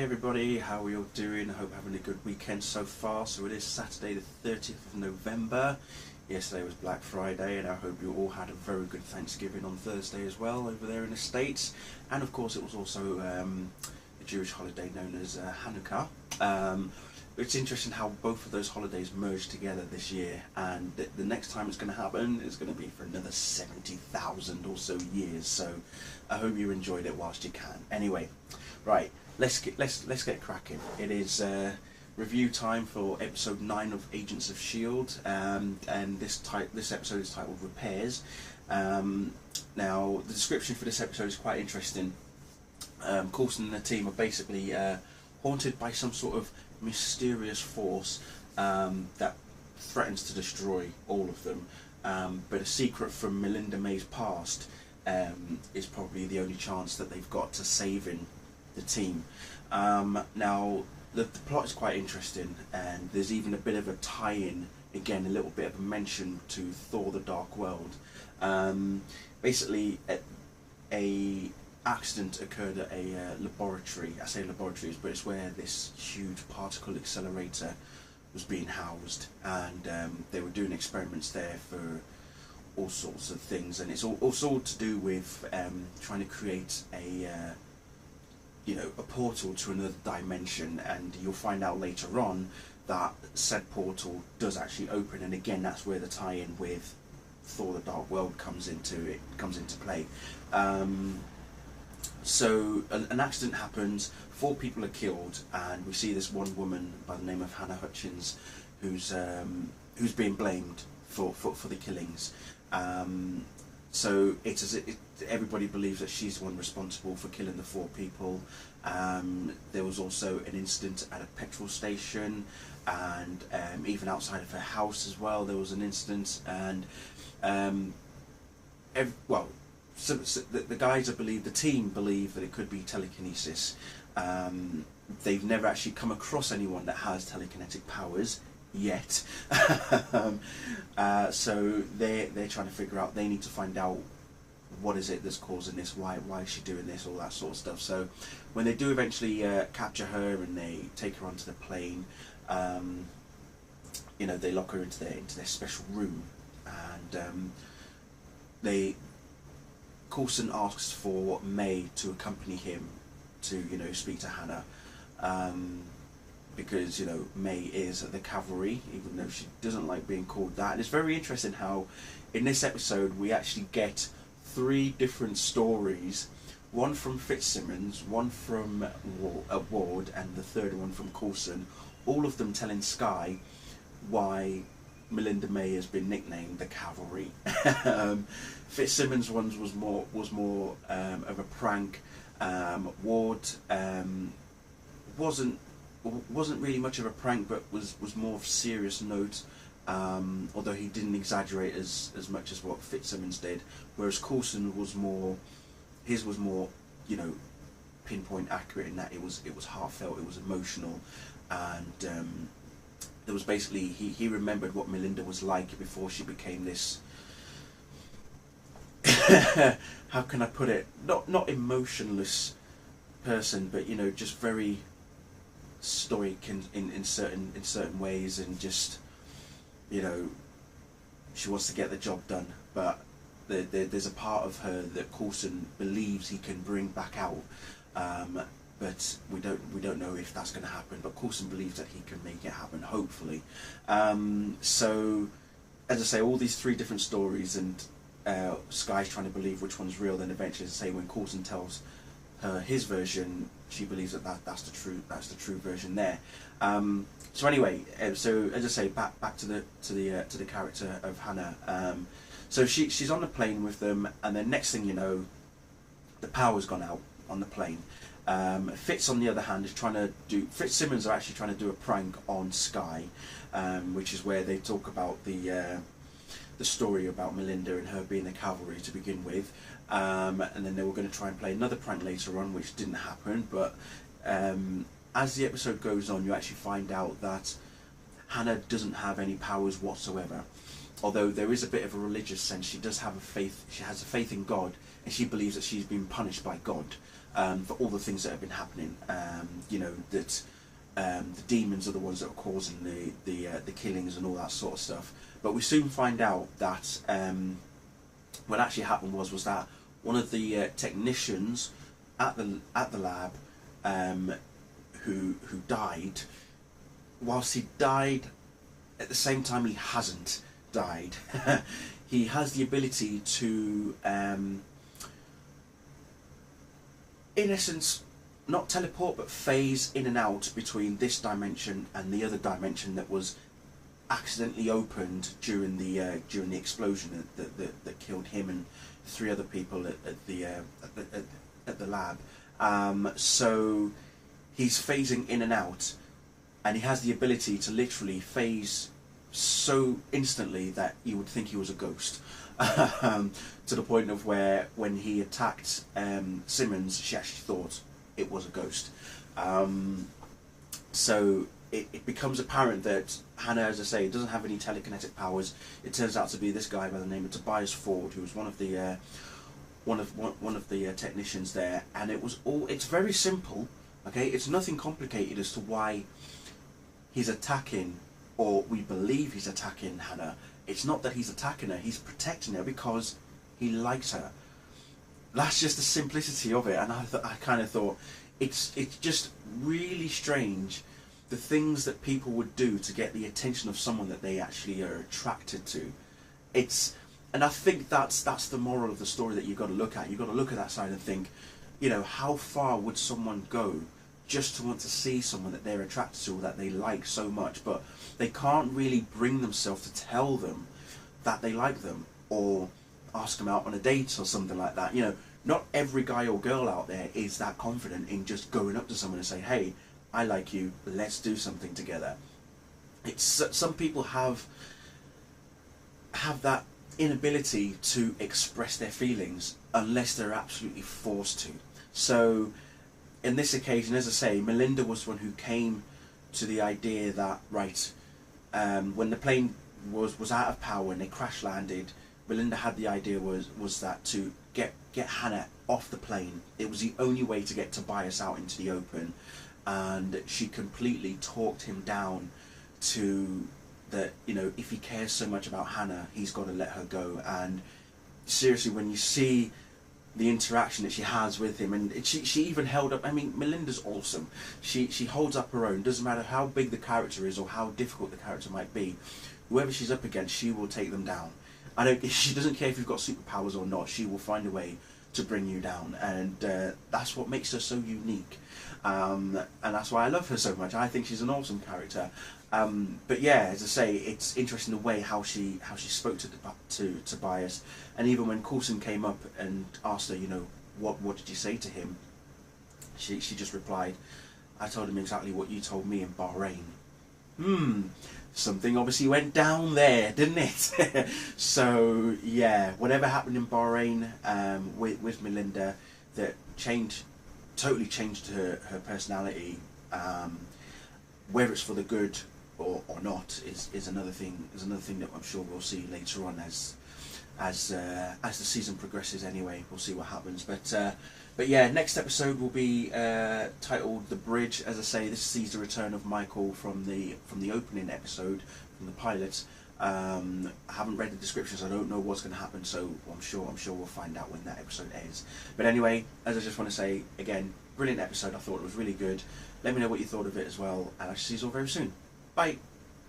everybody, how are you all doing? I hope having a good weekend so far. So it is Saturday the 30th of November. Yesterday was Black Friday, and I hope you all had a very good Thanksgiving on Thursday as well over there in the States. And of course it was also the Jewish holiday known as Hanukkah. It's interesting how both of those holidays merged together this year, and the next time it's going to happen is going to be for another 70,000 or so years. So I hope you enjoyed it whilst you can. Anyway, right, let's get cracking. It is review time for episode 9 of Agents of S.H.I.E.L.D. And this episode is titled Repairs. Now the description for this episode is quite interesting. Coulson and the team are basically haunted by some sort of mysterious force that threatens to destroy all of them, but a secret from Melinda May's past is probably the only chance that they've got to saving the team. Now the plot is quite interesting, and there's even a bit of a tie-in, again a little bit of a mention to Thor the Dark World. Basically a accident occurred at a laboratory. I say laboratories, but it's where this huge particle accelerator was being housed, and they were doing experiments there for all sorts of things, and it's all to do with trying to create a portal to another dimension. And you'll find out later on that said portal does actually open, and again that's where the tie-in with Thor the Dark World comes into play. So an accident happens, 4 people are killed, and we see this one woman by the name of Hannah Hutchins who's being blamed for the killings. So it's as if everybody believes that she's the one responsible for killing the 4 people. There was also an incident at a petrol station, and even outside of her house as well there was an incident. And so the guys the team believe that it could be telekinesis. They've never actually come across anyone that has telekinetic powers yet. So they're trying to figure out, they need to find out what is it that's causing this, why is she doing this, all that sort of stuff. So when they do eventually capture her and they take her onto the plane, they lock her into their special room, and Coulson asks for May to accompany him to speak to Hannah, because May is the cavalry, even though she doesn't like being called that. And it's very interesting how in this episode we actually get 3 different stories, one from Fitzsimmons, one from Ward, and the third one from Coulson, all of them telling Sky why Melinda May has been nicknamed the Cavalry. Fitzsimmons' ones was more of a prank. Ward wasn't really much of a prank, but was more of a serious note. Although he didn't exaggerate as much as what Fitzsimmons did. Whereas Coulson was more pinpoint accurate in that it was heartfelt, it was emotional, and there was basically he remembered what Melinda was like before she became this how can I put it, not emotionless person, but just very stoic in certain ways, and just she wants to get the job done, but there's a part of her that Coulson believes he can bring back out, but we don't know if that's going to happen. But Coulson believes that he can make it happen, hopefully. So as I say, all these 3 different stories, and Sky's trying to believe which one's real. Then eventually, as I say, when Coulson tells her his version, she believes that's the true version there. So anyway, so as I say, back to the character of Hannah. So she's on the plane with them, and then next thing you know, the power's gone out on the plane. Fitz, on the other hand, Fitzsimmons are actually trying to do a prank on Sky, which is where they talk about the story about Melinda and her being the cavalry to begin with, and then they were going to try and play another prank later on, which didn't happen. But as the episode goes on, you actually find out that Hannah doesn't have any powers whatsoever. Although there is a bit of a religious sense, she does have a faith. She has a faith in God, and she believes that she's been punished by God. for all the things that have been happening. You know, that the demons are the ones that are causing the killings and all that sort of stuff. But we soon find out that what actually happened was that one of the technicians at the lab who died, whilst he died, at the same time he hasn't died. He has the ability to, in essence, not teleport but phase in and out between this dimension and the other dimension that was accidentally opened during the explosion that killed him and 3 other people at the lab. So he's phasing in and out, and he has the ability to literally phase so instantly that you would think he was a ghost. To the point of where when he attacked Simmons, she actually thought it was a ghost. So it becomes apparent that Hannah, as I say, doesn't have any telekinetic powers. It turns out to be this guy by the name of Tobias Ford, who was one of the technicians there, and it's very simple. Okay, it's nothing complicated as to why he's attacking, or we believe he's attacking Hannah. It's not that he's attacking her, he's protecting her because he likes her. That's just the simplicity of it. And I kind of thought it's just really strange, the things that people would do to get the attention of someone that they actually are attracted to. And I think that's the moral of the story that you've got to look at. You've got to look at that side and think, you know, how far would someone go just to want to see someone that they're attracted to or that they like so much, but they can't really bring themselves to tell them that they like them or ask them out on a date or something like that. You know, not every guy or girl out there is that confident in just going up to someone and say, hey, I like you, let's do something together. It's some people have that inability to express their feelings unless they're absolutely forced to. So in this occasion, as I say, Melinda was one who came to the idea that, right, when the plane was out of power and they crash landed, Melinda had the idea was that to get Hannah off the plane, it was the only way to get Tobias out into the open. And she completely talked him down to that, you know, if he cares so much about Hannah, he's got to let her go. And seriously, when you see the interaction that she has with him, and she even held up, I mean, Melinda's awesome. She holds up her own. Doesn't matter how big the character is or how difficult the character might be, whoever she's up against, she will take them down. She doesn't care if you've got superpowers or not. She will find a way to bring you down, and that's what makes her so unique. And that's why I love her so much. I think she's an awesome character. But yeah, as I say, it's interesting the way how she spoke to Tobias, and even when Coulson came up and asked her, you know, what did you say to him? She just replied, I told him exactly what you told me in Bahrain. Something obviously went down there, didn't it? So yeah, whatever happened in Bahrain with Melinda, that totally changed her personality. Whether it's for the good or not is another thing. Is another thing that I'm sure we'll see later on as the season progresses. Anyway, we'll see what happens. But yeah, next episode will be titled "The Bridge." As I say, this sees the return of Michael from the opening episode, from the pilot. I haven't read the descriptions. I don't know what's going to happen, so I'm sure we'll find out when that episode ends. But anyway, as I just want to say again, brilliant episode. I thought it was really good. Let me know what you thought of it as well, and I shall see you all very soon. Bye.